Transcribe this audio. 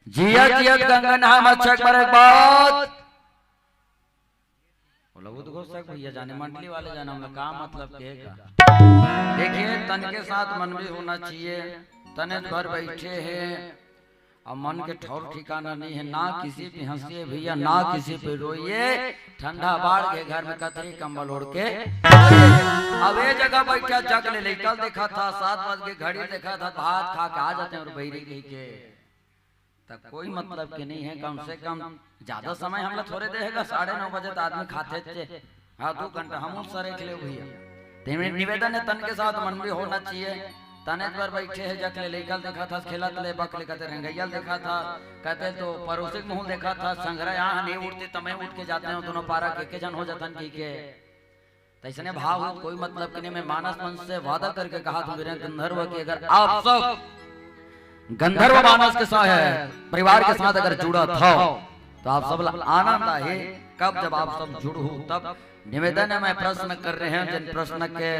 जियत जियत गंगा नहा मच्छक मरक बात भैया जाने मंडली वाले जाने हमने का मतलब कहेगा। देखिए तन के साथ मन भी होना चाहिए। तने भर बैठे हैं और मन के ठौर ठिकाना नहीं है, ना किसी पे हंसिए भैया ना किसी पे रोइए। ठंडा बाढ़ के घर में कतरी कंबल ओढ़ के अब ये जगह बैठा जग ले कल देखा था 7 बजे घड़ी देखा था भात खा के आ जाते हैं और बहरी कह के तब कोई मतलब के नहीं है। कम से कम ज्यादा समय हम लोग थोड़े देगा 9:30 बजे तो आदमी खाते थे। हाँ 2 घंटा हम सर एक ले भैया निवेदन है तन के साथ मन भी होना चाहिए। तने पर बैठे है जकले लेकल देखा था खेला तले बकले कहते रंगैया देखा था कहते तो पड़ोसी मुंह देखा था संग्रह यहाँ नहीं उठते तमें उठ के जाते हैं दोनों पारा के जन हो जाता की के तैसने भाव हो कोई मतलब कि नहीं। मैं मानस मन से वादा करके कहा था वीरेंद्र गंधर्व की अगर आप सब गंधर्व मानस के साथ है परिवार के साथ अगर जुड़ा था तो आप सब आनंद आए। कब जब आप सब जुड़ हो तब निवेदन है मैं प्रश्न कर रहे हैं जिन प्रश्न के